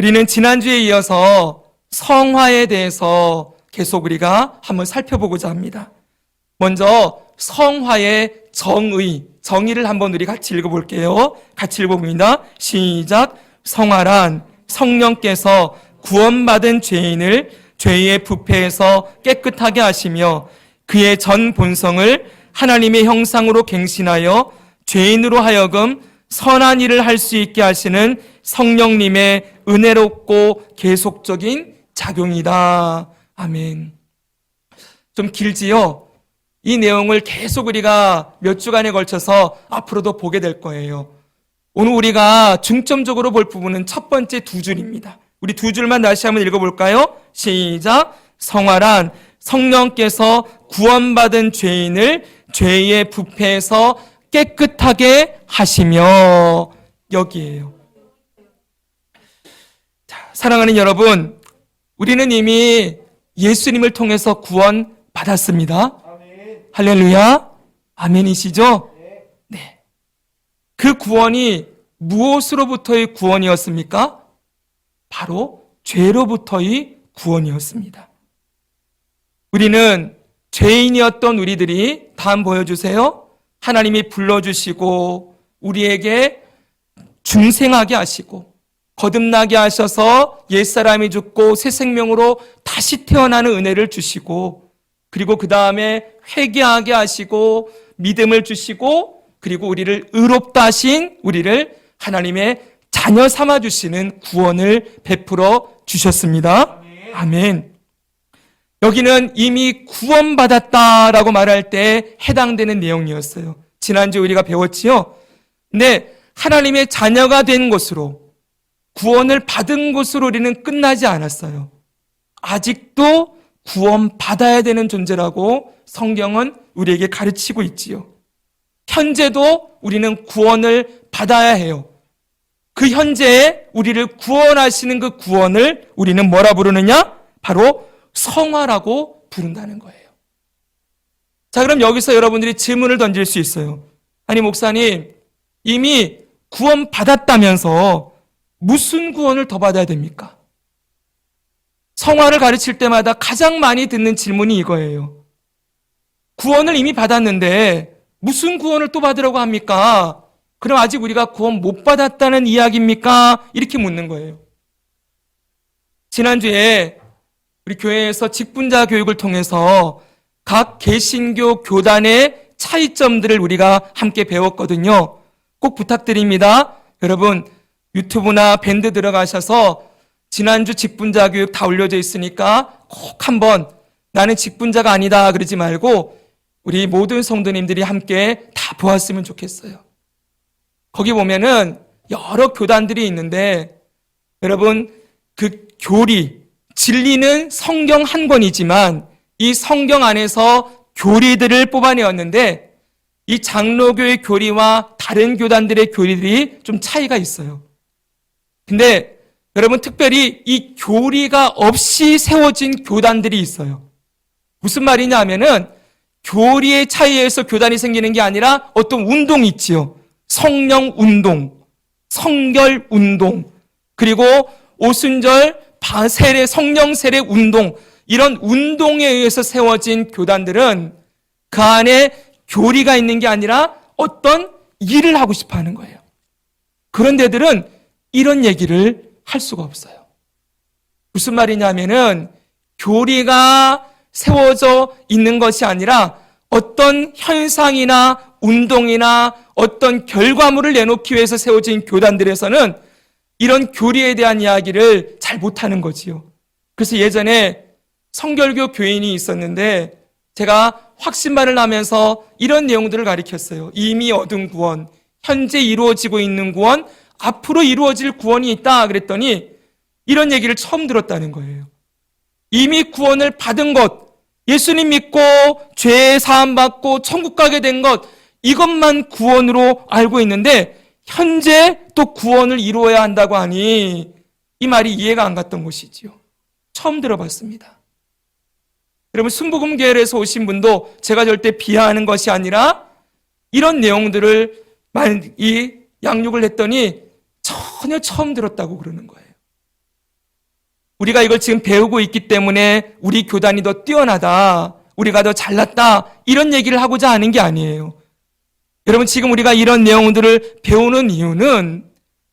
우리는 지난주에 이어서 성화에 대해서 계속 우리가 한번 살펴보고자 합니다. 먼저 성화의 정의를 한번 우리 같이 읽어볼게요. 같이 읽어봅니다. 시작. 성화란 성령께서 구원받은 죄인을 죄의 부패에서 깨끗하게 하시며 그의 전 본성을 하나님의 형상으로 갱신하여 죄인으로 하여금 선한 일을 할 수 있게 하시는 성령님의 은혜롭고 계속적인 작용이다. 아멘. 좀 길지요? 이 내용을 계속 우리가 몇 주간에 걸쳐서 앞으로도 보게 될 거예요. 오늘 우리가 중점적으로 볼 부분은 첫 번째 두 줄입니다. 우리 두 줄만 다시 한번 읽어볼까요? 시작. 성화란 성령께서 구원받은 죄인을 죄의 부패에서 깨끗하게 하시며, 여기에요. 자, 사랑하는 여러분, 우리는 이미 예수님을 통해서 구원 받았습니다. 아멘. 할렐루야. 아멘이시죠? 네. 그 구원이 무엇으로부터의 구원이었습니까? 바로 죄로부터의 구원이었습니다. 우리는 죄인이었던 우리들이, 다음 보여주세요. 하나님이 불러주시고 우리에게 중생하게 하시고 거듭나게 하셔서 옛사람이 죽고 새 생명으로 다시 태어나는 은혜를 주시고, 그리고 그 다음에 회개하게 하시고 믿음을 주시고, 그리고 우리를 의롭다 하신 우리를 하나님의 자녀 삼아 주시는 구원을 베풀어 주셨습니다. 아멘. 여기는 이미 구원받았다라고 말할 때 해당되는 내용이었어요. 지난주에 우리가 배웠지요? 근데 하나님의 자녀가 된 것으로, 구원을 받은 것으로 우리는 끝나지 않았어요. 아직도 구원받아야 되는 존재라고 성경은 우리에게 가르치고 있지요. 현재도 우리는 구원을 받아야 해요. 그 현재에 우리를 구원하시는 그 구원을 우리는 뭐라 부르느냐? 바로 성화라고 부른다는 거예요. 자, 그럼 여기서 여러분들이 질문을 던질 수 있어요. 아니, 목사님, 이미 구원 받았다면서 무슨 구원을 더 받아야 됩니까? 성화를 가르칠 때마다 가장 많이 듣는 질문이 이거예요. 구원을 이미 받았는데 무슨 구원을 또 받으라고 합니까? 그럼 아직 우리가 구원 못 받았다는 이야기입니까? 이렇게 묻는 거예요. 지난주에 우리 교회에서 직분자 교육을 통해서 각 개신교 교단의 차이점들을 우리가 함께 배웠거든요. 꼭 부탁드립니다. 여러분, 유튜브나 밴드 들어가셔서 지난주 직분자 교육 다 올려져 있으니까 꼭 한번, 나는 직분자가 아니다 그러지 말고 우리 모든 성도님들이 함께 다 보았으면 좋겠어요. 거기 보면은 여러 교단들이 있는데, 여러분, 그 교리, 진리는 성경 한 권이지만 이 성경 안에서 교리들을 뽑아내었는데, 이 장로교의 교리와 다른 교단들의 교리들이 좀 차이가 있어요. 근데 여러분, 특별히 이 교리가 없이 세워진 교단들이 있어요. 무슨 말이냐 하면은 교리의 차이에서 교단이 생기는 게 아니라 어떤 운동이 있지요. 성령 운동, 성결 운동, 그리고 오순절 세례, 성령 세례 운동, 이런 운동에 의해서 세워진 교단들은 그 안에 교리가 있는 게 아니라 어떤 일을 하고 싶어 하는 거예요. 그런 데들은 이런 얘기를 할 수가 없어요. 무슨 말이냐면은 교리가 세워져 있는 것이 아니라 어떤 현상이나 운동이나 어떤 결과물을 내놓기 위해서 세워진 교단들에서는 이런 교리에 대한 이야기를 잘 못하는 거지요. 그래서 예전에 성결교 교인이 있었는데 제가 확신만을 하면서 이런 내용들을 가르쳤어요. 이미 얻은 구원, 현재 이루어지고 있는 구원, 앞으로 이루어질 구원이 있다 그랬더니 이런 얘기를 처음 들었다는 거예요. 이미 구원을 받은 것, 예수님 믿고 죄 사함 받고 천국 가게 된 것, 이것만 구원으로 알고 있는데 현재 또 구원을 이루어야 한다고 하니 이 말이 이해가 안 갔던 것이지요. 처음 들어봤습니다. 여러분, 순복음교회에서 오신 분도 제가 절대 비하하는 것이 아니라 이런 내용들을 양육을 했더니 전혀 처음 들었다고 그러는 거예요. 우리가 이걸 지금 배우고 있기 때문에 우리 교단이 더 뛰어나다, 우리가 더 잘났다, 이런 얘기를 하고자 하는 게 아니에요. 여러분, 지금 우리가 이런 내용들을 배우는 이유는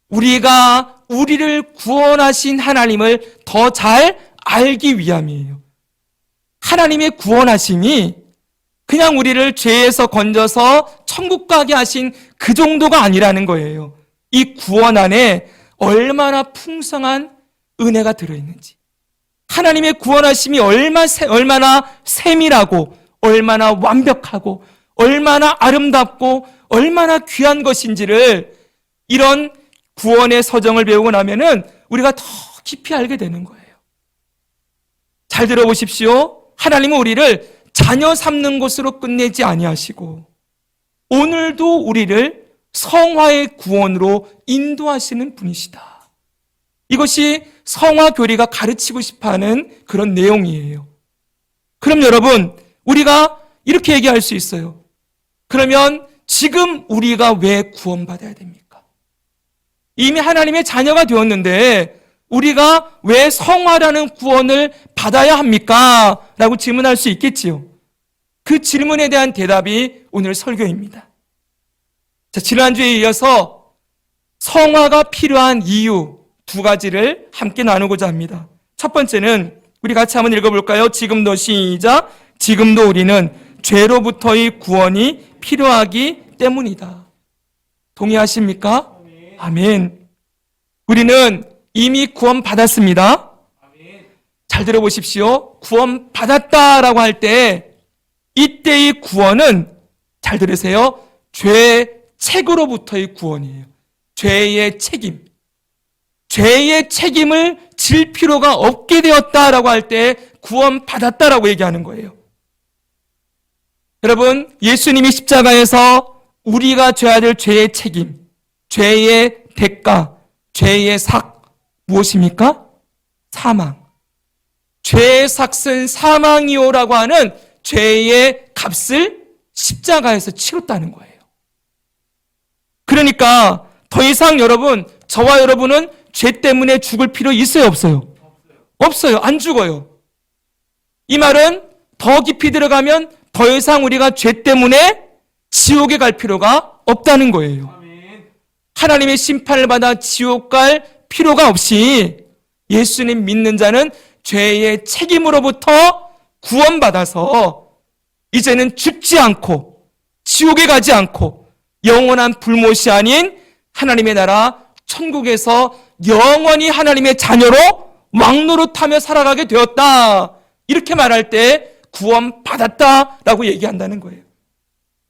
우리가 우리를 구원하신 하나님을 더 잘 알기 위함이에요. 하나님의 구원하심이 그냥 우리를 죄에서 건져서 천국 가게 하신 그 정도가 아니라는 거예요. 이 구원 안에 얼마나 풍성한 은혜가 들어있는지, 하나님의 구원하심이 얼마나 세밀하고 얼마나 완벽하고 얼마나 아름답고 얼마나 귀한 것인지를 이런 구원의 서정을 배우고 나면은 우리가 더 깊이 알게 되는 거예요. 잘 들어보십시오. 하나님은 우리를 자녀 삼는 것으로 끝내지 아니하시고 오늘도 우리를 성화의 구원으로 인도하시는 분이시다. 이것이 성화교리가 가르치고 싶어하는 그런 내용이에요. 그럼 여러분, 우리가 이렇게 얘기할 수 있어요. 그러면 지금 우리가 왜 구원받아야 됩니까? 이미 하나님의 자녀가 되었는데 우리가 왜 성화라는 구원을 받아야 합니까? 라고 질문할 수 있겠지요. 그 질문에 대한 대답이 오늘 설교입니다. 자, 지난주에 이어서 성화가 필요한 이유 두 가지를 함께 나누고자 합니다. 첫 번째는 우리 같이 한번 읽어볼까요? 지금도 시작. 지금도 우리는 죄로부터의 구원이 필요하기 때문이다. 동의하십니까? 아멘. 우리는 이미 구원받았습니다. 잘 들어보십시오. 구원받았다라고 할 때 이때의 구원은, 잘 들으세요, 죄책으로부터의 구원이에요. 죄의 책임. 죄의 책임을 질 필요가 없게 되었다라고 할 때 구원받았다라고 얘기하는 거예요. 여러분, 예수님이 십자가에서 우리가 져야 될 죄의 책임, 죄의 대가, 죄의 삭, 무엇입니까? 사망. 죄의 삭은 사망이요라고 하는 죄의 값을 십자가에서 치렀다는 거예요. 그러니까 더 이상 여러분, 저와 여러분은 죄 때문에 죽을 필요 있어요, 없어요? 없어요. 안 죽어요. 이 말은 더 깊이 들어가면 더 이상 우리가 죄 때문에 지옥에 갈 필요가 없다는 거예요. 하나님의 심판을 받아 지옥 갈 필요가 없이 예수님 믿는 자는 죄의 책임으로부터 구원받아서 이제는 죽지 않고 지옥에 가지 않고 영원한 불못이 아닌 하나님의 나라 천국에서 영원히 하나님의 자녀로 왕노릇하며 살아가게 되었다. 이렇게 말할 때 구원받았다라고 얘기한다는 거예요.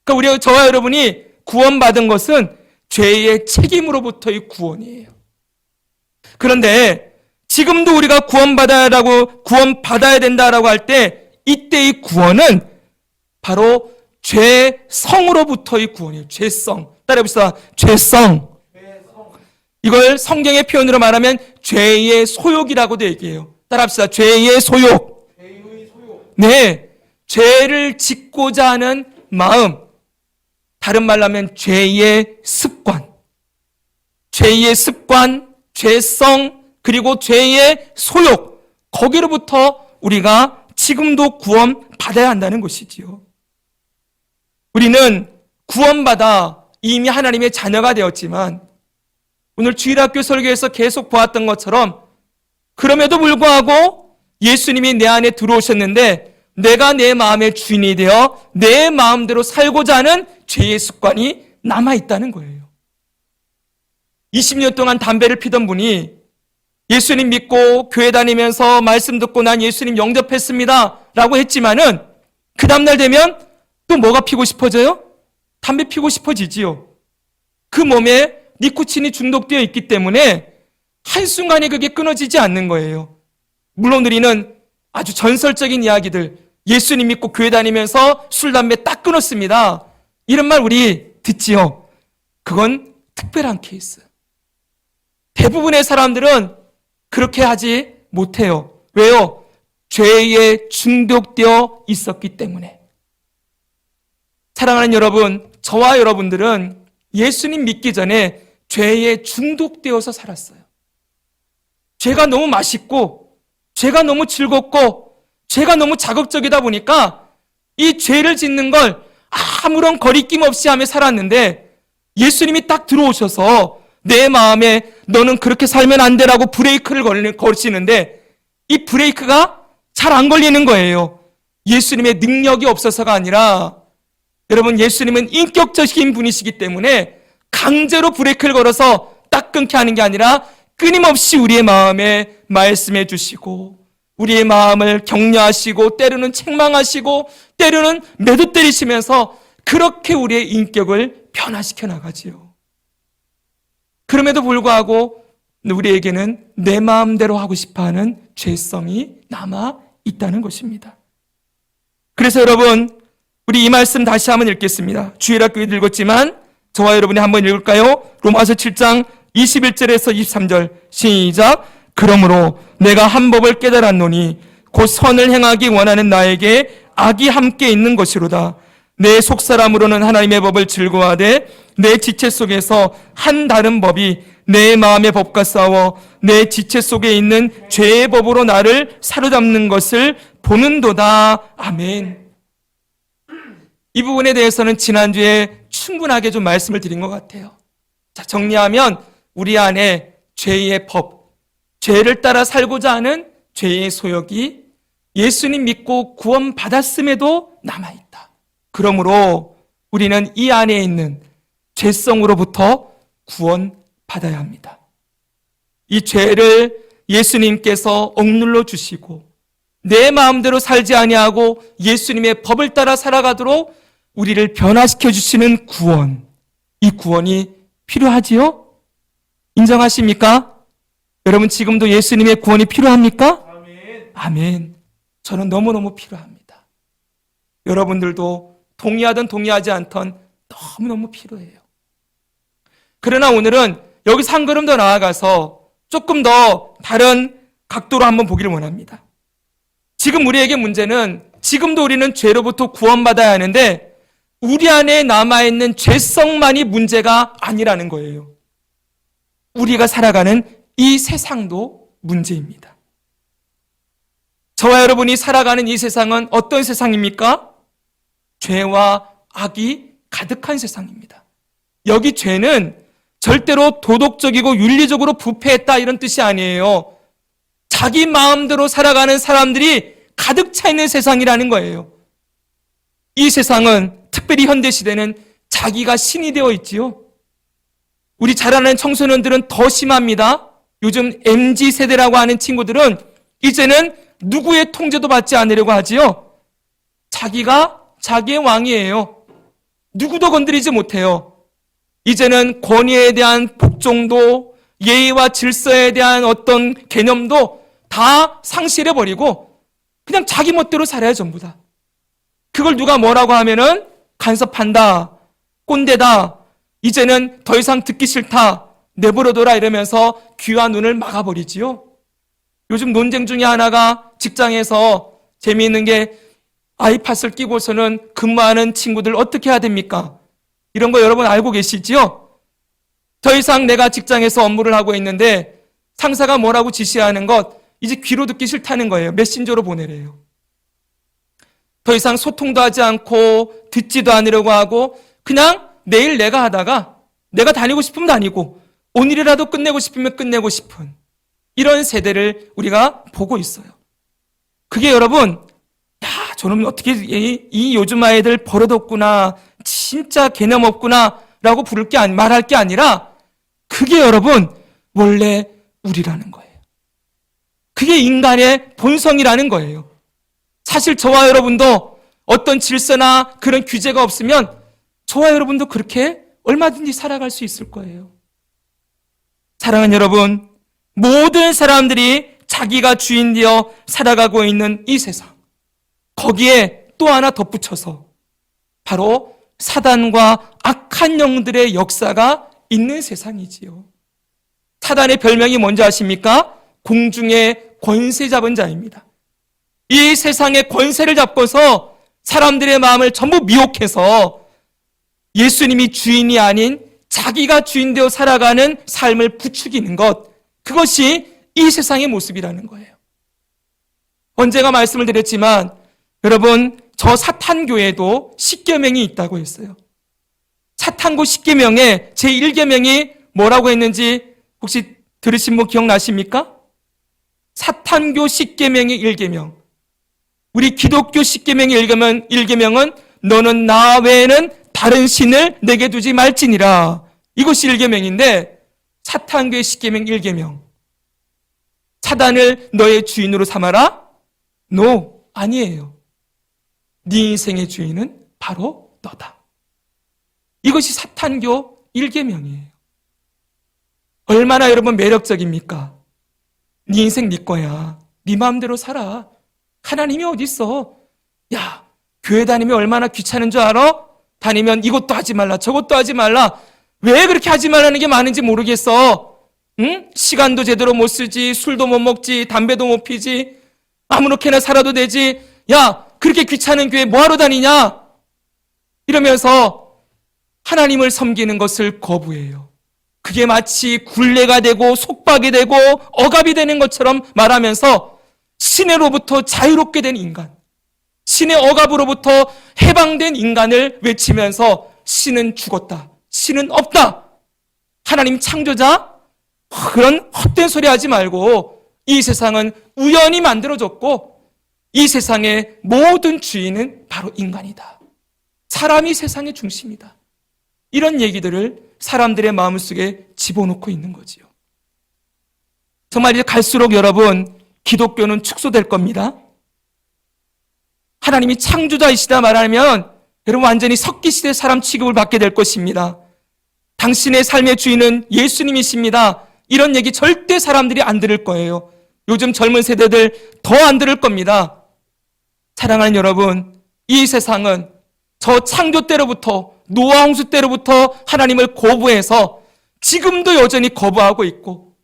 그러니까 저와 여러분이 구원받은 것은 죄의 책임으로부터의 구원이에요. 그런데 지금도 우리가 구원받아야 된다라고 할 때 이때의 구원은 바로 죄성으로부터의 구원이에요. 죄성. 따라해봅시다. 죄성. 이걸 성경의 표현으로 말하면 죄의 소욕이라고도 얘기해요. 따라합시다. 죄의 소욕. 네, 죄를 짓고자 하는 마음. 다른 말로 하면 죄의 습관. 죄의 습관, 죄성, 그리고 죄의 소욕. 거기로부터 우리가 지금도 구원받아야 한다는 것이지요. 우리는 구원받아 이미 하나님의 자녀가 되었지만 오늘 주일학교 설교에서 계속 보았던 것처럼 그럼에도 불구하고 예수님이 내 안에 들어오셨는데 내가 내 마음의 주인이 되어 내 마음대로 살고자 하는 죄의 습관이 남아있다는 거예요. 20년 동안 담배를 피던 분이 예수님 믿고 교회 다니면서 말씀 듣고 난 예수님 영접했습니다 라고 했지만은 그 다음날 되면 또 뭐가 피고 싶어져요? 담배 피고 싶어지지요. 그 몸에 니코틴이 중독되어 있기 때문에 한순간에 그게 끊어지지 않는 거예요. 물론 우리는 아주 전설적인 이야기들, 예수님 믿고 교회 다니면서 술, 담배 딱 끊었습니다. 이런 말 우리 듣지요. 그건 특별한 케이스. 대부분의 사람들은 그렇게 하지 못해요. 왜요? 죄에 중독되어 있었기 때문에. 사랑하는 여러분, 저와 여러분들은 예수님 믿기 전에 죄에 중독되어서 살았어요. 죄가 너무 맛있고 죄가 너무 즐겁고 죄가 너무 자극적이다 보니까 이 죄를 짓는 걸 아무런 거리낌 없이 하며 살았는데 예수님이 딱 들어오셔서 내 마음에 너는 그렇게 살면 안 되라고 브레이크를 걸으시는데 이 브레이크가 잘 안 걸리는 거예요. 예수님의 능력이 없어서가 아니라 여러분, 예수님은 인격적인 분이시기 때문에 강제로 브레이크를 걸어서 딱 끊게 하는 게 아니라 끊임없이 우리의 마음에 말씀해 주시고 우리의 마음을 격려하시고 때로는 책망하시고 때로는 매도 때리시면서 그렇게 우리의 인격을 변화시켜 나가지요. 그럼에도 불구하고 우리에게는 내 마음대로 하고 싶어하는 죄성이 남아 있다는 것입니다. 그래서 여러분, 우리 이 말씀 다시 한번 읽겠습니다. 주일학교에도 읽었지만 저와 여러분이 한번 읽을까요? 로마서 7장 21절에서 23절 시작. 그러므로 내가 한 법을 깨달았노니 곧 선을 행하기 원하는 나에게 악이 함께 있는 것이로다. 내 속사람으로는 하나님의 법을 즐거워하되 내 지체 속에서 한 다른 법이 내 마음의 법과 싸워 내 지체 속에 있는 죄의 법으로 나를 사로잡는 것을 보는도다. 아멘. 이 부분에 대해서는 지난주에 충분하게 좀 말씀을 드린 것 같아요. 자, 정리하면 우리 안에 죄의 법, 죄를 따라 살고자 하는 죄의 소욕이 예수님 믿고 구원받았음에도 남아있다. 그러므로 우리는 이 안에 있는 죄성으로부터 구원받아야 합니다. 이 죄를 예수님께서 억눌러 주시고 내 마음대로 살지 아니하고 예수님의 법을 따라 살아가도록 우리를 변화시켜 주시는 구원, 이 구원이 필요하지요? 인정하십니까? 여러분, 지금도 예수님의 구원이 필요합니까? 아멘. 아멘. 저는 너무너무 필요합니다. 여러분들도 동의하든 동의하지 않던 너무너무 필요해요. 그러나 오늘은 여기서 한 걸음 더 나아가서 조금 더 다른 각도로 한번 보기를 원합니다. 지금 우리에게 문제는 지금도 우리는 죄로부터 구원받아야 하는데 우리 안에 남아있는 죄성만이 문제가 아니라는 거예요. 우리가 살아가는 이 세상도 문제입니다. 저와 여러분이 살아가는 이 세상은 어떤 세상입니까? 죄와 악이 가득한 세상입니다. 여기 죄는 절대로 도덕적이고 윤리적으로 부패했다 이런 뜻이 아니에요. 자기 마음대로 살아가는 사람들이 가득 차 있는 세상이라는 거예요. 이 세상은 특별히 현대시대는 자기가 신이 되어 있지요. 우리 잘 아는 청소년들은 더 심합니다. 요즘 MZ세대라고 하는 친구들은 이제는 누구의 통제도 받지 않으려고 하지요. 자기가 자기의 왕이에요. 누구도 건드리지 못해요. 이제는 권위에 대한 복종도 예의와 질서에 대한 어떤 개념도 다 상실해버리고 그냥 자기 멋대로 살아요, 전부 다. 그걸 누가 뭐라고 하면은 간섭한다, 꼰대다, 이제는 더 이상 듣기 싫다, 내버려둬라 이러면서 귀와 눈을 막아버리지요. 요즘 논쟁 중에 하나가 직장에서 재미있는 게 아이팟을 끼고서는 근무하는 친구들 어떻게 해야 됩니까? 이런 거 여러분 알고 계시지요? 더 이상 내가 직장에서 업무를 하고 있는데 상사가 뭐라고 지시하는 것 이제 귀로 듣기 싫다는 거예요. 메신저로 보내래요. 더 이상 소통도 하지 않고 듣지도 않으려고 하고 그냥 내일 내가 하다가 내가 다니고 싶으면 다니고 오늘이라도 끝내고 싶으면 끝내고 싶은 이런 세대를 우리가 보고 있어요. 그게 여러분, 야, 저놈 어떻게 이 요즘 아이들 버릇없구나, 진짜 개념 없구나 라고 말할 게 아니라 그게 여러분 원래 우리라는 거예요. 그게 인간의 본성이라는 거예요. 사실 저와 여러분도 어떤 질서나 그런 규제가 없으면 저와 여러분도 그렇게 얼마든지 살아갈 수 있을 거예요. 사랑하는 여러분, 모든 사람들이 자기가 주인 되어 살아가고 있는 이 세상, 거기에 또 하나 덧붙여서 바로 사단과 악한 영들의 역사가 있는 세상이지요. 사단의 별명이 뭔지 아십니까? 공중의 권세 잡은 자입니다. 이 세상의 권세를 잡고서 사람들의 마음을 전부 미혹해서 예수님이 주인이 아닌 자기가 주인 되어 살아가는 삶을 부추기는 것, 그것이 이 세상의 모습이라는 거예요. 언제가 말씀을 드렸지만 여러분, 저 사탄교에도 십계명이 있다고 했어요. 사탄교 십계명에 제1계명이 뭐라고 했는지 혹시 들으신 분 기억나십니까? 사탄교 십계명의 1계명. 우리 기독교 십계명의 1계명은 너는 나 외에는 다른 신을 내게 두지 말지니라. 이것이 1계명인데 사탄교의 십계명 1계명. 사단을 너의 주인으로 삼아라? No, 아니에요. 네 인생의 주인은 바로 너다. 이것이 사탄교 1계명이에요. 얼마나 여러분 매력적입니까? 네 인생 네 거야. 네 마음대로 살아. 하나님이 어디 있어? 야, 교회 다니면 얼마나 귀찮은 줄 알아? 다니면 이것도 하지 말라, 저것도 하지 말라. 왜 그렇게 하지 말라는 게 많은지 모르겠어. 응? 시간도 제대로 못 쓰지, 술도 못 먹지, 담배도 못 피지, 아무렇게나 살아도 되지. 야, 그렇게 귀찮은 교회 뭐하러 다니냐? 이러면서 하나님을 섬기는 것을 거부해요. 그게 마치 굴레가 되고 속박이 되고 억압이 되는 것처럼 말하면서 신으로부터 자유롭게 된 인간, 신의 억압으로부터 해방된 인간을 외치면서 신은 죽었다, 신은 없다, 하나님 창조자, 그런 헛된 소리 하지 말고 이 세상은 우연히 만들어졌고 이 세상의 모든 주인은 바로 인간이다. 사람이 세상의 중심이다. 이런 얘기들을 사람들의 마음속에 집어넣고 있는 거지요. 정말 이제 갈수록 여러분, 기독교는 축소될 겁니다. 하나님이 창조자이시다 말하면 여러분 완전히 석기시대 사람 취급을 받게 될 것입니다. 당신의 삶의 주인은 예수님이십니다. 이런 얘기 절대 사람들이 안 들을 거예요. 요즘 젊은 세대들 더 안 들을 겁니다. 사랑하는 여러분, 이 세상은 저 창조 때로부터 노아 홍수 때로부터 하나님을 거부해서 지금도 여전히 거부하고 있고,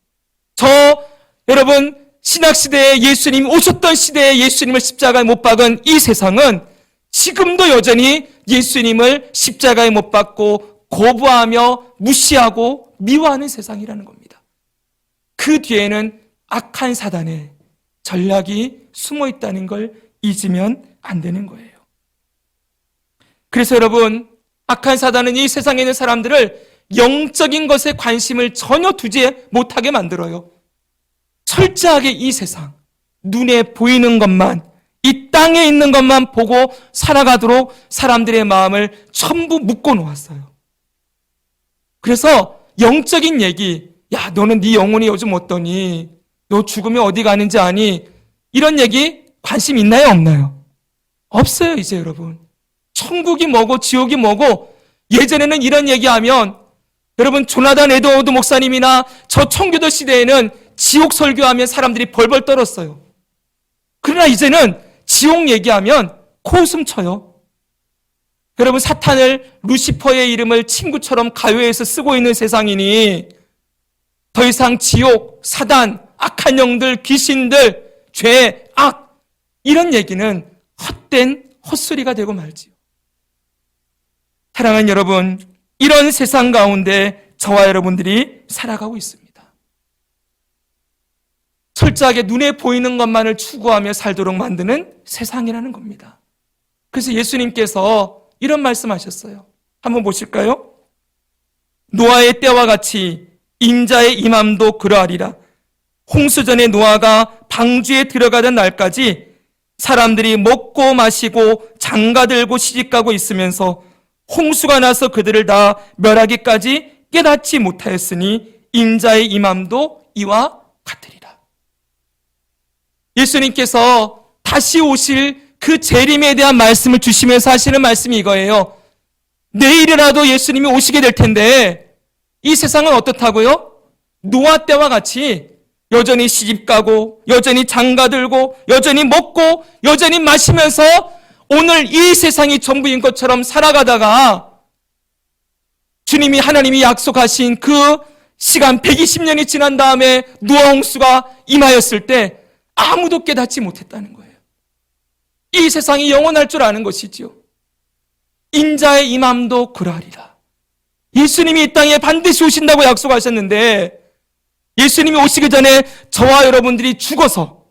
여러분 신학시대에 예수님이 오셨던 시대에 예수님을 십자가에 못 박은 이 세상은 지금도 여전히 예수님을 십자가에 못 박고 거부하며 무시하고 미워하는 세상이라는 겁니다. 그 뒤에는 악한 사단의 전략이 숨어 있다는 걸 잊으면 안 되는 거예요. 그래서 여러분, 악한 사단은 이 세상에 있는 사람들을 영적인 것에 관심을 전혀 두지 못하게 만들어요. 철저하게 이 세상, 눈에 보이는 것만, 이 땅에 있는 것만 보고 살아가도록 사람들의 마음을 전부 묶어 놓았어요. 그래서 영적인 얘기, 야, 너는 네 영혼이 요즘 어떠니? 너 죽으면 어디 가는지 아니? 이런 얘기 관심 있나요, 없나요? 없어요, 이제 여러분. 천국이 뭐고 지옥이 뭐고, 예전에는 이런 얘기하면 여러분 조나단 에드워드 목사님이나 저 청교도 시대에는 지옥 설교하면 사람들이 벌벌 떨었어요. 그러나 이제는 지옥 얘기하면 코웃음 쳐요. 여러분, 사탄을, 루시퍼의 이름을 친구처럼 가요에서 쓰고 있는 세상이니 더 이상 지옥, 사단, 악한 영들, 귀신들, 죄, 악, 이런 얘기는 헛된 헛소리가 되고 말지요. 사랑하는 여러분, 이런 세상 가운데 저와 여러분들이 살아가고 있습니다. 철저하게 눈에 보이는 것만을 추구하며 살도록 만드는 세상이라는 겁니다. 그래서 예수님께서 이런 말씀하셨어요. 한번 보실까요? 노아의 때와 같이 인자의 임함도 그러하리라. 홍수전에 노아가 방주에 들어가던 날까지 사람들이 먹고 마시고 장가들고 시집가고 있으면서 홍수가 나서 그들을 다 멸하기까지 깨닫지 못하였으니 인자의 임함도 이와 같으리라. 예수님께서 다시 오실 그 재림에 대한 말씀을 주시면서 하시는 말씀이 이거예요. 내일이라도 예수님이 오시게 될 텐데 이 세상은 어떻다고요? 노아 때와 같이 여전히 시집가고 여전히 장가들고 여전히 먹고 여전히 마시면서 오늘 이 세상이 전부인 것처럼 살아가다가 주님이, 하나님이 약속하신 그 시간 120년이 지난 다음에 노아 홍수가 임하였을 때 아무도 깨닫지 못했다는 거예요. 이 세상이 영원할 줄 아는 것이지요. 인자의 임함도 그러하리라. 예수님이 이 땅에 반드시 오신다고 약속하셨는데 예수님이 오시기 전에 저와 여러분들이 죽어서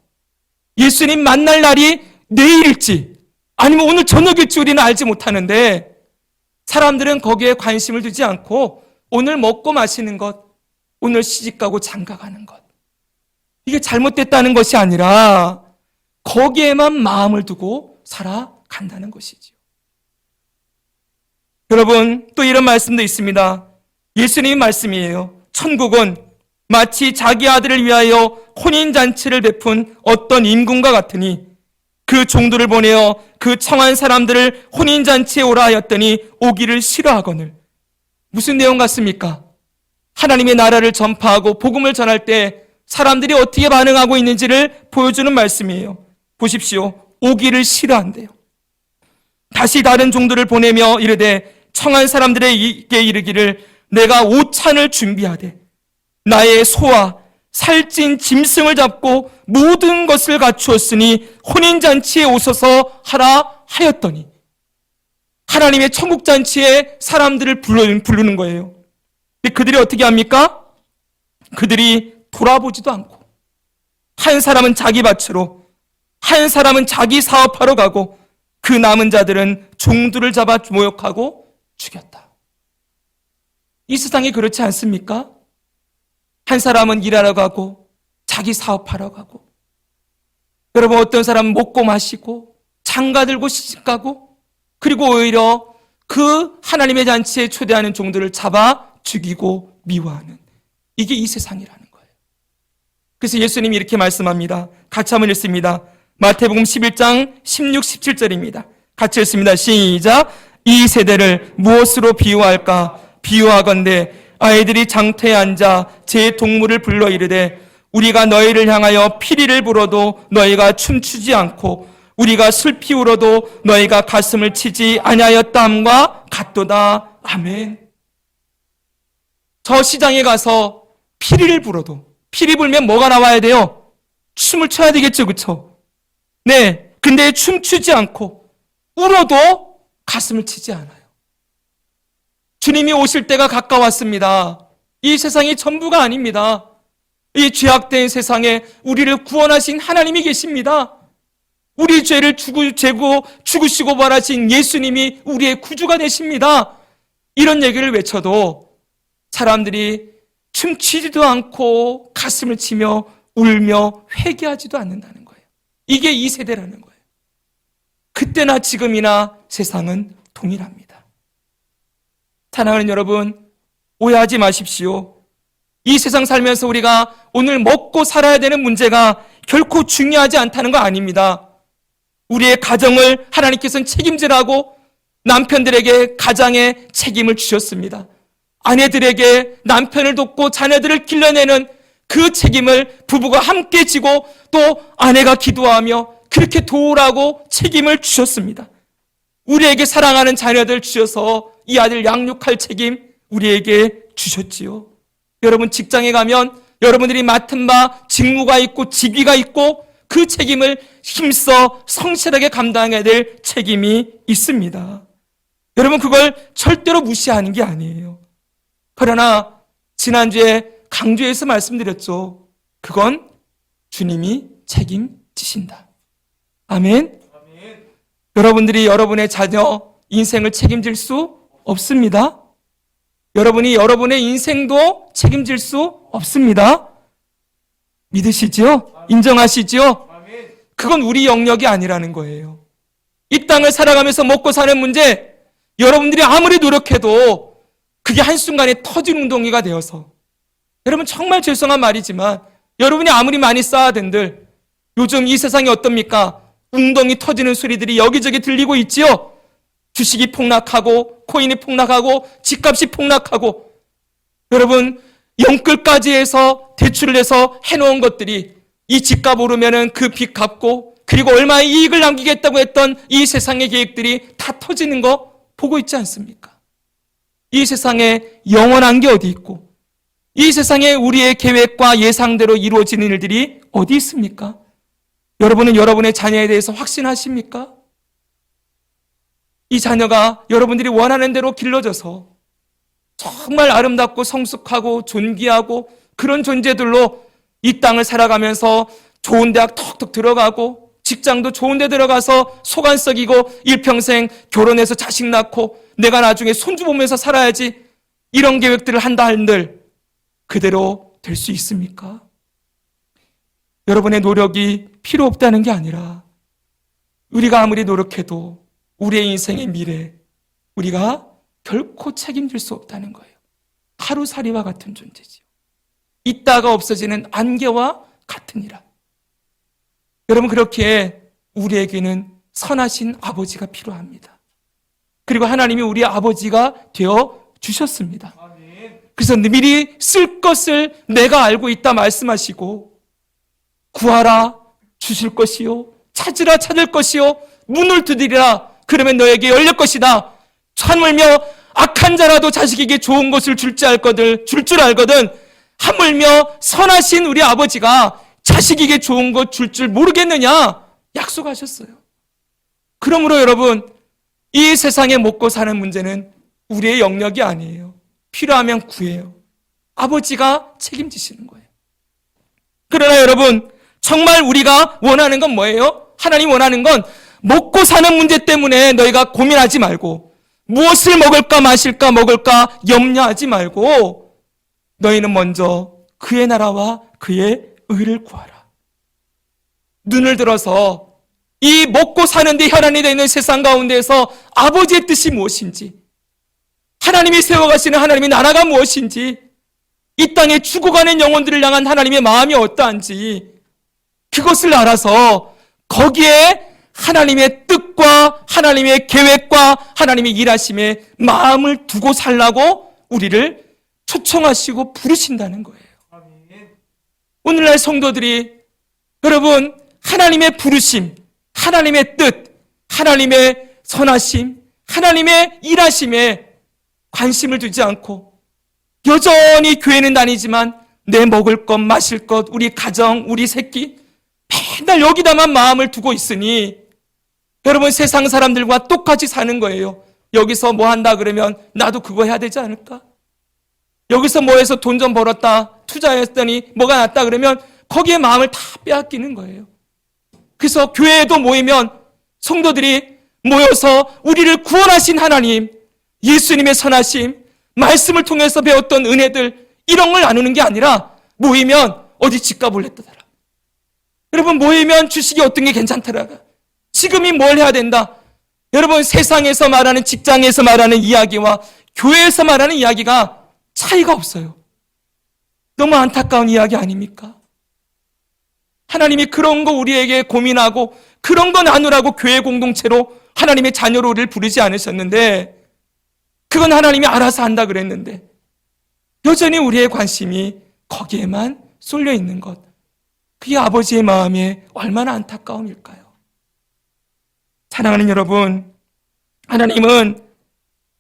예수님 만날 날이 내일일지 아니면 오늘 저녁일지 우리는 알지 못하는데 사람들은 거기에 관심을 두지 않고 오늘 먹고 마시는 것, 오늘 시집가고 장가가는 것, 이게 잘못됐다는 것이 아니라 거기에만 마음을 두고 살아간다는 것이지요. 여러분, 또 이런 말씀도 있습니다. 예수님 말씀이에요. 천국은 마치 자기 아들을 위하여 혼인잔치를 베푼 어떤 임금과 같으니 그 종들을 보내어 그 청한 사람들을 혼인잔치에 오라 하였더니 오기를 싫어하거늘. 무슨 내용 같습니까? 하나님의 나라를 전파하고 복음을 전할 때 사람들이 어떻게 반응하고 있는지를 보여주는 말씀이에요. 보십시오. 오기를 싫어한대요. 다시 다른 종들을 보내며 이르되 청한 사람들에게 이르기를 내가 오찬을 준비하되 나의 소와 살찐 짐승을 잡고 모든 것을 갖추었으니 혼인잔치에 오소서 하라 하였더니 하나님의 천국잔치에 사람들을 부르는 거예요. 근데 그들이 어떻게 합니까? 그들이 돌아보지도 않고 한 사람은 자기 밭으로 한 사람은 자기 사업하러 가고 그 남은 자들은 종들을 잡아 모욕하고 죽였다. 이 세상이 그렇지 않습니까? 한 사람은 일하러 가고 자기 사업하러 가고 여러분 어떤 사람은 먹고 마시고 장가 들고 시집가고 그리고 오히려 그 하나님의 잔치에 초대하는 종들을 잡아 죽이고 미워하는 이게 이 세상이라는 거예요. 그래서 예수님이 이렇게 말씀합니다. 같이 한번 읽습니다. 마태복음 11장 16, 17절입니다. 같이 읽습니다. 시작. 이 세대를 무엇으로 비유할까? 비유하건대 아이들이 장터에 앉아 제 동물을 불러 이르되 우리가 너희를 향하여 피리를 불어도 너희가 춤추지 않고 우리가 슬피 울어도 너희가 가슴을 치지 아니하였다 함과 같도다. 아멘. 저 시장에 가서 피리를 불어도 피리 불면 뭐가 나와야 돼요? 춤을 춰야 되겠죠, 그렇죠? 네. 근데 춤추지 않고 울어도 가슴을 치지 않아요. 주님이 오실 때가 가까웠습니다. 이 세상이 전부가 아닙니다. 이 죄악된 세상에 우리를 구원하신 하나님이 계십니다. 우리 죄를 죽으시고 부활하신 예수님이 우리의 구주가 되십니다. 이런 얘기를 외쳐도 사람들이 춤추지도 않고 가슴을 치며 울며 회개하지도 않는다는 거예요. 이게 이 세대라는 거예요. 그때나 지금이나 세상은 동일합니다. 사랑하는 여러분, 오해하지 마십시오. 이 세상 살면서 우리가 오늘 먹고 살아야 되는 문제가 결코 중요하지 않다는 거 아닙니다. 우리의 가정을 하나님께서는 책임지라고 남편들에게 가장의 책임을 주셨습니다. 아내들에게 남편을 돕고 자녀들을 길러내는 그 책임을 부부가 함께 지고 또 아내가 기도하며 그렇게 도우라고 책임을 주셨습니다. 우리에게 사랑하는 자녀들 주셔서 이 아들 양육할 책임 우리에게 주셨지요. 여러분 직장에 가면 여러분들이 맡은 바 직무가 있고 직위가 있고 그 책임을 힘써 성실하게 감당해야 될 책임이 있습니다. 여러분 그걸 절대로 무시하는 게 아니에요. 그러나 지난주에 강조해서 말씀드렸죠. 그건 주님이 책임지신다. 아멘. 여러분들이 여러분의 자녀 인생을 책임질 수 없습니다. 여러분이 여러분의 인생도 책임질 수 없습니다. 믿으시죠? 인정하시죠? 그건 우리 영역이 아니라는 거예요. 이 땅을 살아가면서 먹고 사는 문제, 여러분들이 아무리 노력해도 그게 한순간에 터진 웅덩이가 되어서 여러분 정말 죄송한 말이지만 여러분이 아무리 많이 쌓아댄들 요즘 이 세상이 어떻습니까? 웅덩이 터지는 소리들이 여기저기 들리고 있지요. 주식이 폭락하고 코인이 폭락하고 집값이 폭락하고 여러분 영끌까지 해서 대출을 해서 해놓은 것들이 이 집값 오르면은 그 빚 갚고 그리고 얼마의 이익을 남기겠다고 했던 이 세상의 계획들이 다 터지는 거 보고 있지 않습니까? 이 세상에 영원한 게 어디 있고 이 세상에 우리의 계획과 예상대로 이루어지는 일들이 어디 있습니까? 여러분은 여러분의 자녀에 대해서 확신하십니까? 이 자녀가 여러분들이 원하는 대로 길러져서 정말 아름답고 성숙하고 존귀하고 그런 존재들로 이 땅을 살아가면서 좋은 대학 턱턱 들어가고 직장도 좋은 데 들어가서 속안 썩이고 일평생 결혼해서 자식 낳고 내가 나중에 손주 보면서 살아야지, 이런 계획들을 한다 한들 그대로 될 수 있습니까? 여러분의 노력이 필요 없다는 게 아니라 우리가 아무리 노력해도 우리의 인생의 미래 우리가 결코 책임질 수 없다는 거예요. 하루살이와 같은 존재지요. 있다가 없어지는 안개와 같으니라. 여러분, 그렇기에 우리에게는 선하신 아버지가 필요합니다. 그리고 하나님이 우리 아버지가 되어 주셨습니다. 그래서 미리 쓸 것을 내가 알고 있다 말씀하시고, 구하라 주실 것이요, 찾으라 찾을 것이요, 문을 두드리라 그러면 너에게 열릴 것이다. 하물며 악한 자라도 자식에게 좋은 것을 줄 줄 알거든 하물며 선하신 우리 아버지가 자식에게 좋은 것 줄 줄 모르겠느냐 약속하셨어요. 그러므로 여러분, 이 세상에 먹고 사는 문제는 우리의 영역이 아니에요. 필요하면 구해요. 아버지가 책임지시는 거예요. 그러나 여러분, 정말 우리가 원하는 건 뭐예요? 하나님 원하는 건 먹고 사는 문제 때문에 너희가 고민하지 말고, 무엇을 먹을까 마실까 먹을까 염려하지 말고, 너희는 먼저 그의 나라와 그의 의를 구하라. 눈을 들어서 이 먹고 사는데 혈안이 되어 있는 세상 가운데에서 아버지의 뜻이 무엇인지, 하나님이 세워가시는 하나님의 나라가 무엇인지, 이 땅에 죽어가는 영혼들을 향한 하나님의 마음이 어떠한지, 그것을 알아서 거기에 하나님의 뜻과 하나님의 계획과 하나님의 일하심에 마음을 두고 살라고 우리를 초청하시고 부르신다는 거예요. 오늘날 성도들이 여러분, 하나님의 부르심, 하나님의 뜻, 하나님의 선하심, 하나님의 일하심에 관심을 두지 않고 여전히 교회는 다니지만 내 먹을 것, 마실 것, 우리 가정, 우리 새끼 맨날 여기다만 마음을 두고 있으니 여러분, 세상 사람들과 똑같이 사는 거예요. 여기서 뭐 한다 그러면 나도 그거 해야 되지 않을까? 여기서 뭐 해서 돈 좀 벌었다, 투자했더니 뭐가 났다 그러면 거기에 마음을 다 빼앗기는 거예요. 그래서 교회에도 모이면 성도들이 모여서 우리를 구원하신 하나님, 예수님의 선하심, 말씀을 통해서 배웠던 은혜들, 이런 걸 나누는 게 아니라 모이면 어디 집값 올렸다더라, 여러분 모이면 주식이 어떤 게 괜찮더라, 지금이 뭘 해야 된다. 여러분, 세상에서 말하는, 직장에서 말하는 이야기와 교회에서 말하는 이야기가 차이가 없어요. 너무 안타까운 이야기 아닙니까? 하나님이 그런 거 우리에게 고민하고 그런 거 나누라고 교회 공동체로 하나님의 자녀로 우리를 부르지 않으셨는데, 그건 하나님이 알아서 한다 그랬는데 여전히 우리의 관심이 거기에만 쏠려 있는 것, 그게 아버지의 마음에 얼마나 안타까움일까요? 사랑하는 여러분, 하나님은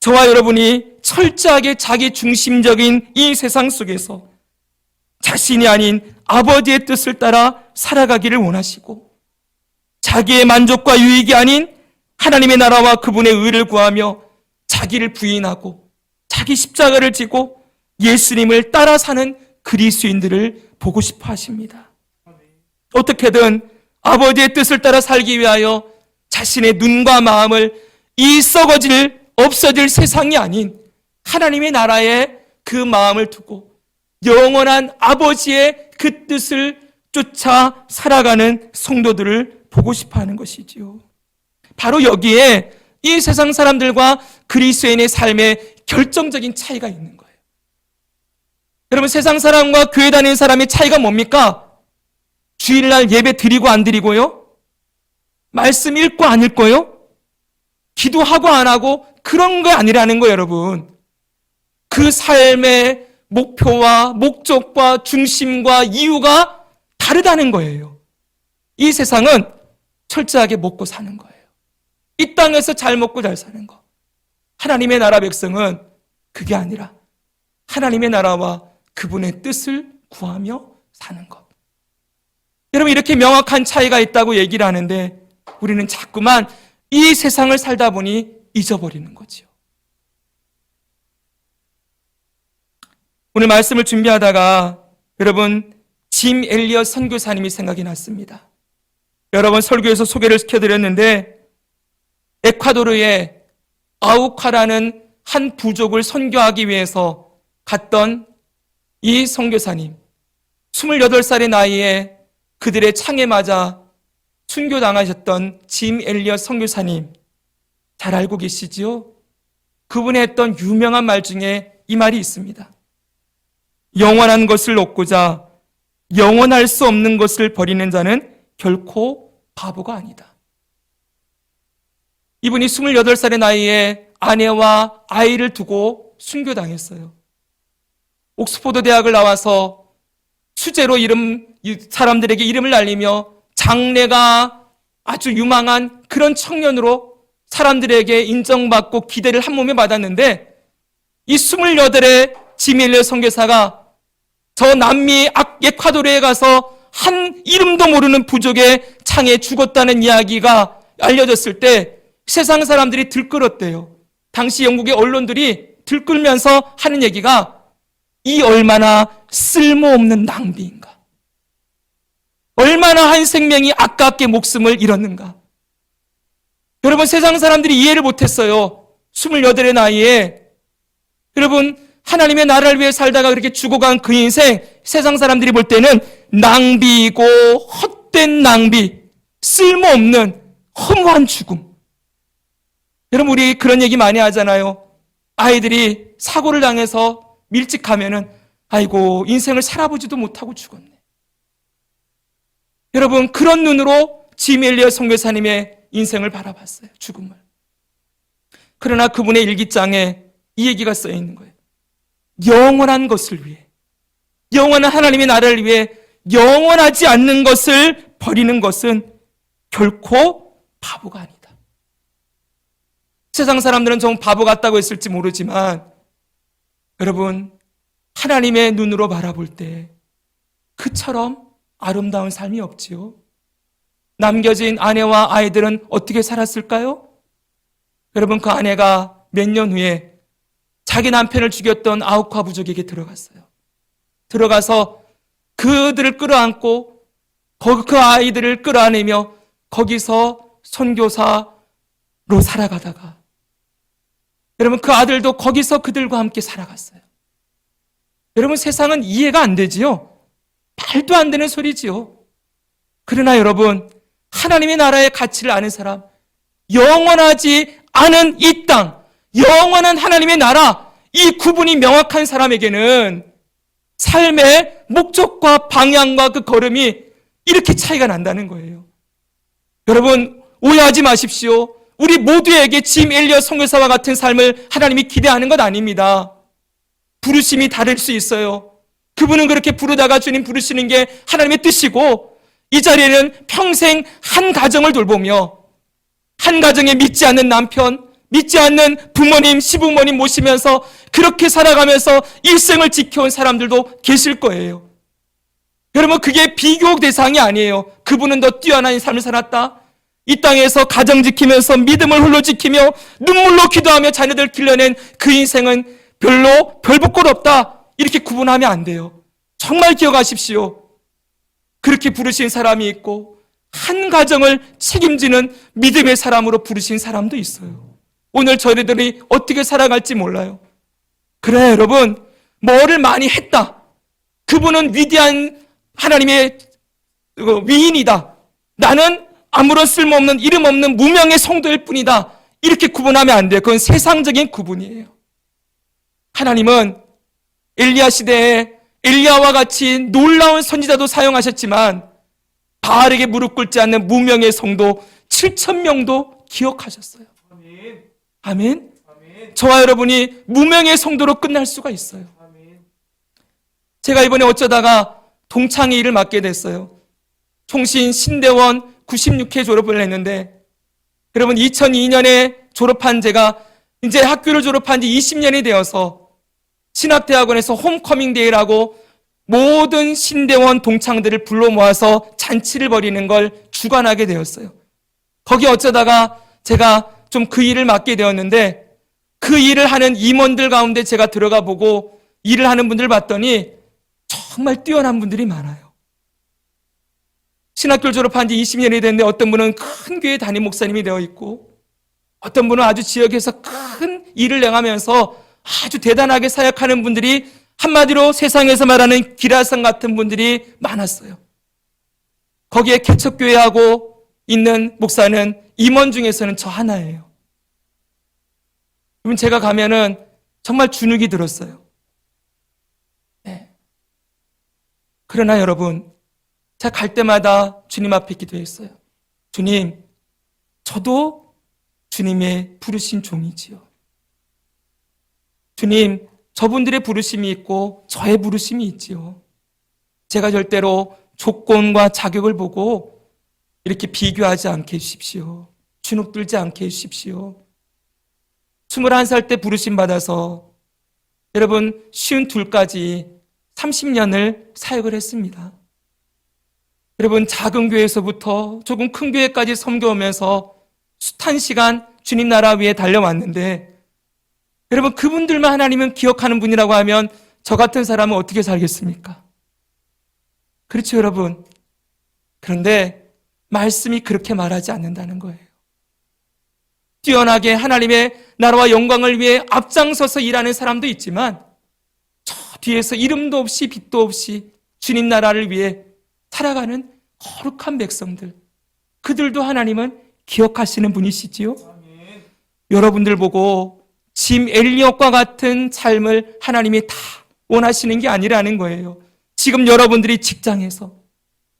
저와 여러분이 철저하게 자기 중심적인 이 세상 속에서 자신이 아닌 아버지의 뜻을 따라 살아가기를 원하시고, 자기의 만족과 유익이 아닌 하나님의 나라와 그분의 의를 구하며 자기를 부인하고 자기 십자가를 지고 예수님을 따라 사는 그리스도인들을 보고 싶어 하십니다. 어떻게든 아버지의 뜻을 따라 살기 위하여 자신의 눈과 마음을 이 썩어질, 없어질 세상이 아닌 하나님의 나라에 그 마음을 두고 영원한 아버지의 그 뜻을 쫓아 살아가는 성도들을 보고 싶어 하는 것이지요. 바로 여기에 이 세상 사람들과 그리스도인의 삶에 결정적인 차이가 있는 거예요. 여러분, 세상 사람과 교회 다니는 사람의 차이가 뭡니까? 주일날 예배 드리고 안 드리고요? 말씀 읽고 안 읽고요? 기도하고 안 하고, 그런 거 아니라는 거예요, 여러분. 그 삶의 목표와 목적과 중심과 이유가 다르다는 거예요. 이 세상은 철저하게 먹고 사는 거예요. 이 땅에서 잘 먹고 잘 사는 거. 하나님의 나라 백성은 그게 아니라 하나님의 나라와 그분의 뜻을 구하며 사는 것. 여러분, 이렇게 명확한 차이가 있다고 얘기를 하는데 우리는 자꾸만 이 세상을 살다 보니 잊어버리는 거죠. 오늘 말씀을 준비하다가 여러분, 짐 엘리엇 선교사님이 생각이 났습니다. 여러분 설교에서 소개를 시켜드렸는데 에콰도르의 아우카라는 한 부족을 선교하기 위해서 갔던 이 선교사님, 28살의 나이에 그들의 창에 맞아 순교당하셨던 짐 엘리엇 선교사님, 잘 알고 계시지요? 그분이 했던 유명한 말 중에 이 말이 있습니다. 영원한 것을 얻고자 영원할 수 없는 것을 버리는 자는 결코 바보가 아니다. 이분이 28살의 나이에 아내와 아이를 두고 순교당했어요. 옥스포드 대학을 나와서 수재로 사람들에게 이름을 날리며 장래가 아주 유망한 그런 청년으로 사람들에게 인정받고 기대를 한 몸에 받았는데 이 28의 짐 엘리엇 선교사가 저 남미 에콰도르에 가서 한 이름도 모르는 부족의 창에 죽었다는 이야기가 알려졌을 때 세상 사람들이 들끓었대요. 당시 영국의 언론들이 들끓면서 하는 얘기가 이 얼마나 쓸모없는 낭비인가. 얼마나 한 생명이 아깝게 목숨을 잃었는가. 여러분 세상 사람들이 이해를 못했어요. 28의 나이에. 여러분 하나님의 나라를 위해 살다가 그렇게 죽어간 그 인생, 세상 사람들이 볼 때는 낭비이고 헛된 낭비, 쓸모없는 허무한 죽음. 여러분 우리 그런 얘기 많이 하잖아요. 아이들이 사고를 당해서 밀직하면은 아이고 인생을 살아보지도 못하고 죽었네. 여러분 그런 눈으로 짐 엘리엇 선교사님의 인생을 바라봤어요. 죽음을. 그러나 그분의 일기장에 이 얘기가 쓰여 있는 거예요. 영원한 것을 위해, 영원한 하나님의 나라를 위해 영원하지 않는 것을 버리는 것은 결코 바보가 아니다. 세상 사람들은 좀 바보 같다고 했을지 모르지만 여러분 하나님의 눈으로 바라볼 때 그처럼 아름다운 삶이 없지요. 남겨진 아내와 아이들은 어떻게 살았을까요? 여러분 그 아내가 몇 년 후에 자기 남편을 죽였던 아우카 부족에게 들어갔어요. 들어가서 그들을 끌어안고 그 아이들을 끌어안으며 거기서 선교사로 살아가다가 여러분 그 아들도 거기서 그들과 함께 살아갔어요. 여러분 세상은 이해가 안 되지요. 말도 안 되는 소리지요. 그러나 여러분 하나님의 나라의 가치를 아는 사람, 영원하지 않은 이 땅, 영원한 하나님의 나라, 이 구분이 명확한 사람에게는 삶의 목적과 방향과 그 걸음이 이렇게 차이가 난다는 거예요. 여러분 오해하지 마십시오. 우리 모두에게 짐 엘리엇 선교사와 같은 삶을 하나님이 기대하는 것 아닙니다. 부르심이 다를 수 있어요. 그분은 그렇게 부르다가 주님 부르시는 게 하나님의 뜻이고 이 자리에는 평생 한 가정을 돌보며 한 가정에 믿지 않는 남편, 믿지 않는 부모님, 시부모님 모시면서 그렇게 살아가면서 일생을 지켜온 사람들도 계실 거예요. 여러분 그게 비교 대상이 아니에요. 그분은 더 뛰어난 삶을 살았다. 이 땅에서 가정 지키면서 믿음을 홀로 지키며 눈물로 기도하며 자녀들 길러낸 그 인생은 별로 별 볼 것 없다. 이렇게 구분하면 안 돼요. 정말 기억하십시오. 그렇게 부르신 사람이 있고 한 가정을 책임지는 믿음의 사람으로 부르신 사람도 있어요. 오늘 저희들이 어떻게 살아갈지 몰라요. 그래 여러분 뭐를 많이 했다. 그분은 위대한 하나님의 위인이다. 나는 아무런 쓸모없는 이름 없는 무명의 성도일 뿐이다. 이렇게 구분하면 안 돼요. 그건 세상적인 구분이에요. 하나님은 엘리야 시대에 엘리야와 같이 놀라운 선지자도 사용하셨지만 바알에게 무릎 꿇지 않는 무명의 성도 7,000명도 기억하셨어요. 아멘. 아멘. 저와 여러분이 무명의 성도로 끝날 수가 있어요. 제가 이번에 어쩌다가 동창회 일을 맡게 됐어요. 총신 신대원 96회 졸업을 했는데 여러분 2002년에 졸업한 제가 이제 학교를 졸업한 지 20년이 되어서 신학대학원에서 홈커밍 데이라고 모든 신대원 동창들을 불러 모아서 잔치를 벌이는 걸 주관하게 되었어요. 거기 어쩌다가 제가 좀 그 일을 맡게 되었는데 그 일을 하는 임원들 가운데 제가 들어가 보고 일을 하는 분들 봤더니 정말 뛰어난 분들이 많아요. 신학교를 졸업한 지 20년이 됐는데 어떤 분은 큰 교회 담임 목사님이 되어 있고 어떤 분은 아주 지역에서 큰 일을 행하면서 아주 대단하게 사역하는 분들이 한마디로 세상에서 말하는 기라성 같은 분들이 많았어요. 거기에 개척교회하고 있는 목사는 임원 중에서는 저 하나예요. 그러면 제가 가면은 정말 주눅이 들었어요. 네. 그러나 여러분, 제가 갈 때마다 주님 앞에 기도했어요. 주님, 저도 주님의 부르신 종이지요. 주님, 저분들의 부르심이 있고 저의 부르심이 있지요. 제가 절대로 조건과 자격을 보고 이렇게 비교하지 않게 해주십시오. 주눅 들지 않게 해주십시오. 21살 때 부르심 받아서 여러분 52까지 30년을 사역을 했습니다. 여러분 작은 교회에서부터 조금 큰 교회까지 섬겨오면서 숱한 시간 주님 나라 위에 달려왔는데 여러분 그분들만 하나님은 기억하는 분이라고 하면 저 같은 사람은 어떻게 살겠습니까? 그렇죠 여러분. 그런데 말씀이 그렇게 말하지 않는다는 거예요. 뛰어나게 하나님의 나라와 영광을 위해 앞장서서 일하는 사람도 있지만 저 뒤에서 이름도 없이 빛도 없이 주님 나라를 위해 살아가는 거룩한 백성들, 그들도 하나님은 기억하시는 분이시지요. 아멘. 여러분들 보고 짐 엘리엇과 같은 삶을 하나님이 다 원하시는 게 아니라는 거예요. 지금 여러분들이 직장에서,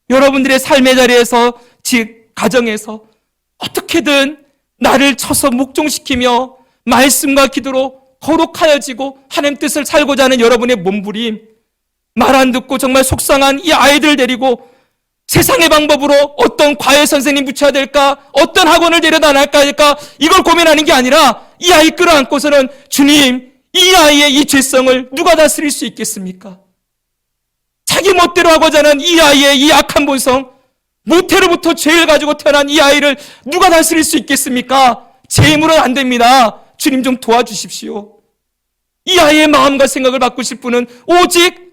여러분들의 삶의 자리에서, 가정에서 어떻게든 나를 쳐서 묵종시키며 말씀과 기도로 거룩하여지고 하나님 뜻을 살고자 하는 여러분의 몸부림, 말 안 듣고 정말 속상한 이 아이들 데리고 세상의 방법으로 어떤 과외 선생님 붙여야 될까, 어떤 학원을 데려다 놔야 할까, 이걸 고민하는 게 아니라 이 아이 끌어안고서는 주님, 이 아이의 이 죄성을 누가 다스릴 수 있겠습니까? 자기 멋대로 하고자 하는 이 아이의 이 악한 본성, 모태로부터 죄를 가지고 태어난 이 아이를 누가 다스릴 수 있겠습니까? 제 힘으로는 안 됩니다. 주님 좀 도와주십시오. 이 아이의 마음과 생각을 바꾸실 분은 오직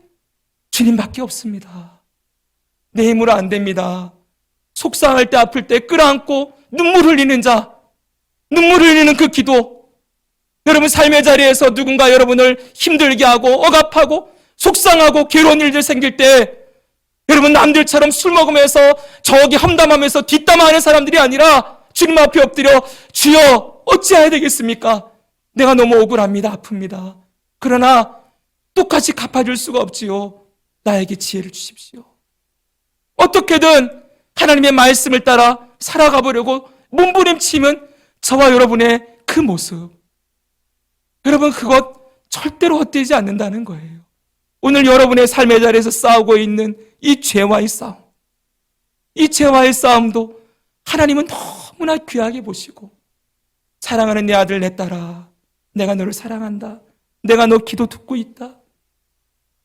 주님밖에 없습니다. 내 힘으로 안 됩니다. 속상할 때 아플 때 끌어안고 눈물 흘리는 자, 눈물 흘리는 그 기도, 여러분 삶의 자리에서 누군가 여러분을 힘들게 하고 억압하고 속상하고 괴로운 일들 생길 때 여러분 남들처럼 술 먹으면서 저기 험담하면서 뒷담화하는 사람들이 아니라 주님 앞에 엎드려 주여 어찌해야 되겠습니까? 내가 너무 억울합니다. 아픕니다. 그러나 똑같이 갚아줄 수가 없지요. 나에게 지혜를 주십시오. 어떻게든 하나님의 말씀을 따라 살아가 보려고 몸부림치면 저와 여러분의 그 모습, 여러분 그것 절대로 헛되지 않는다는 거예요. 오늘 여러분의 삶의 자리에서 싸우고 있는 이 죄와의 싸움, 이 죄와의 싸움도 하나님은 너무나 귀하게 보시고 사랑하는 내 아들 내 딸아, 내가 너를 사랑한다. 내가 너 기도 듣고 있다.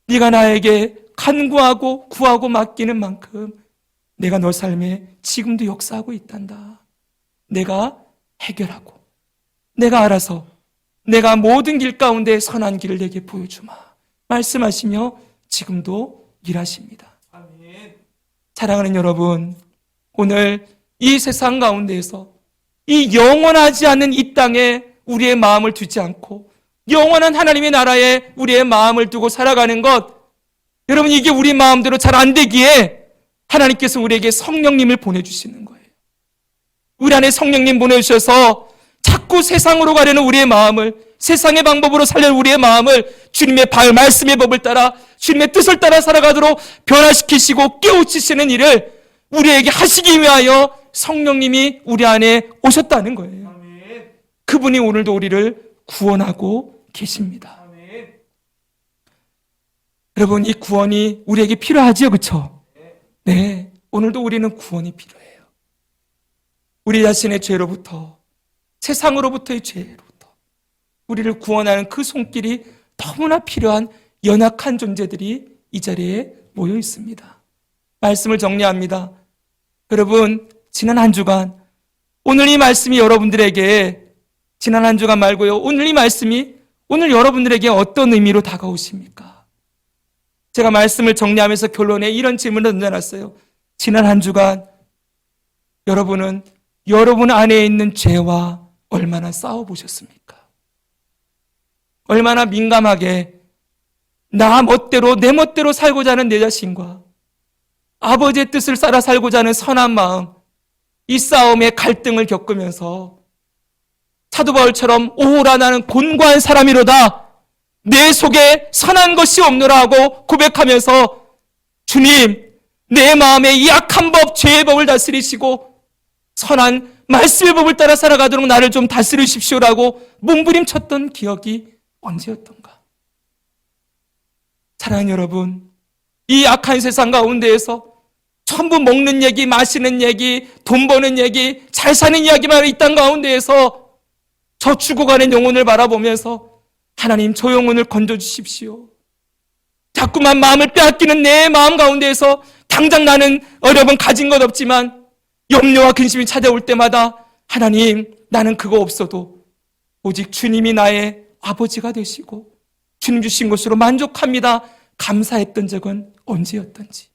네가 나에게 간구하고 구하고 맡기는 만큼 내가 너 삶에 지금도 역사하고 있단다. 내가 해결하고 내가 알아서 내가 모든 길 가운데 선한 길을 내게 보여주마 말씀하시며 지금도 일하십니다. 아멘. 사랑하는 여러분, 오늘 이 세상 가운데에서 이 영원하지 않은 이 땅에 우리의 마음을 두지 않고 영원한 하나님의 나라에 우리의 마음을 두고 살아가는 것, 여러분 이게 우리 마음대로 잘 안 되기에 하나님께서 우리에게 성령님을 보내주시는 거예요. 우리 안에 성령님 보내주셔서 자꾸 세상으로 가려는 우리의 마음을, 세상의 방법으로 살려는 우리의 마음을 주님의 말씀의 법을 따라 주님의 뜻을 따라 살아가도록 변화시키시고 깨우치시는 일을 우리에게 하시기 위하여 성령님이 우리 안에 오셨다는 거예요. 아멘. 그분이 오늘도 우리를 구원하고 계십니다. 아멘. 여러분 이 구원이 우리에게 필요하지요, 그렇죠? 네, 오늘도 우리는 구원이 필요해요. 우리 자신의 죄로부터, 세상으로부터의 죄로부터 우리를 구원하는 그 손길이 너무나 필요한 연약한 존재들이 이 자리에 모여 있습니다. 말씀을 정리합니다. 여러분 지난 한 주간, 오늘 이 말씀이 여러분들에게, 지난 한 주간 말고요, 오늘 이 말씀이 오늘 여러분들에게 어떤 의미로 다가오십니까? 제가 말씀을 정리하면서 결론에 이런 질문을 던져놨어요. 지난 한 주간 여러분은 여러분 안에 있는 죄와 얼마나 싸워보셨습니까? 얼마나 민감하게 나 멋대로 내 멋대로 살고자 하는 내 자신과 아버지의 뜻을 따라 살고자 하는 선한 마음, 이 싸움의 갈등을 겪으면서 사도 바울처럼 오호라 나는 곤고한 사람이로다, 내 속에 선한 것이 없노라 하고 고백하면서 주님, 내 마음의 이 악한 법, 죄의 법을 다스리시고 선한 말씀의 법을 따라 살아가도록 나를 좀 다스리십시오라고 몸부림쳤던 기억이 언제였던가? 사랑하는 여러분, 이 악한 세상 가운데에서 전부 먹는 얘기, 마시는 얘기, 돈 버는 얘기, 잘 사는 이야기만 이 땅 가운데에서 저 죽어가는 영혼을 바라보면서 하나님, 저 영혼을 건져주십시오. 자꾸만 마음을 빼앗기는 내 마음 가운데에서 당장 나는 어려운 가진 것 없지만 염려와 근심이 찾아올 때마다 하나님, 나는 그거 없어도 오직 주님이 나의 아버지가 되시고 주님 주신 것으로 만족합니다, 감사했던 적은 언제였던지.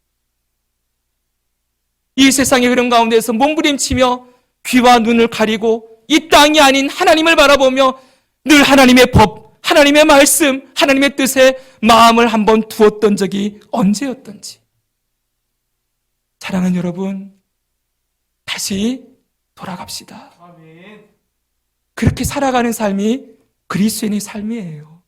이 세상의 흐름 가운데서 몸부림치며 귀와 눈을 가리고 이 땅이 아닌 하나님을 바라보며 늘 하나님의 법, 하나님의 말씀, 하나님의 뜻에 마음을 한번 두었던 적이 언제였던지. 사랑하는 여러분, 다시 돌아갑시다. 그렇게 살아가는 삶이 그리스도인의 삶이에요.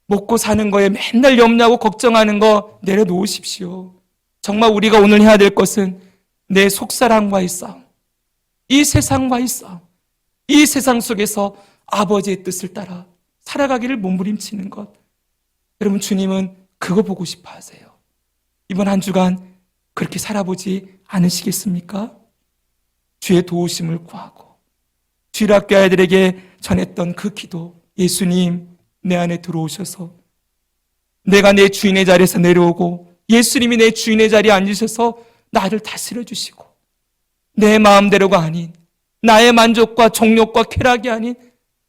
먹고 사는 거에 맨날 염려하고 걱정하는 거 내려놓으십시오. 정말 우리가 오늘 해야 될 것은 내 속사람과의 싸움, 이 세상과의 싸움, 이 세상 속에서 아버지의 뜻을 따라 살아가기를 몸부림치는 것. 여러분, 주님은 그거 보고 싶어 하세요. 이번 한 주간 그렇게 살아보지 않으시겠습니까? 주의 도우심을 구하고 주일학교 아이들에게 전했던 그 기도, 예수님 내 안에 들어오셔서 내가 내 주인의 자리에서 내려오고 예수님이 내 주인의 자리에 앉으셔서 나를 다스려 주시고 내 마음대로가 아닌 나의 만족과 정욕과 쾌락이 아닌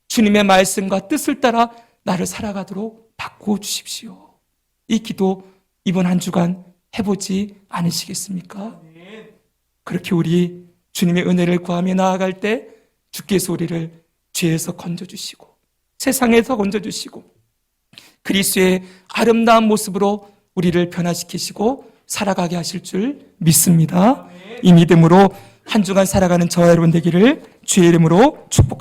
주님의 말씀과 뜻을 따라 나를 살아가도록 바꾸어 주십시오. 이 기도 이번 한 주간 해보지 않으시겠습니까? 그렇게 우리 주님의 은혜를 구하며 나아갈 때 주께서 우리를 죄에서 건져주시고 세상에서 건져주시고 그리스도의 아름다운 모습으로 우리를 변화시키시고 살아가게 하실 줄 믿습니다. 이 믿음으로 한 주간 살아가는 저와 여러분 되기를 주의 이름으로 축복합니다.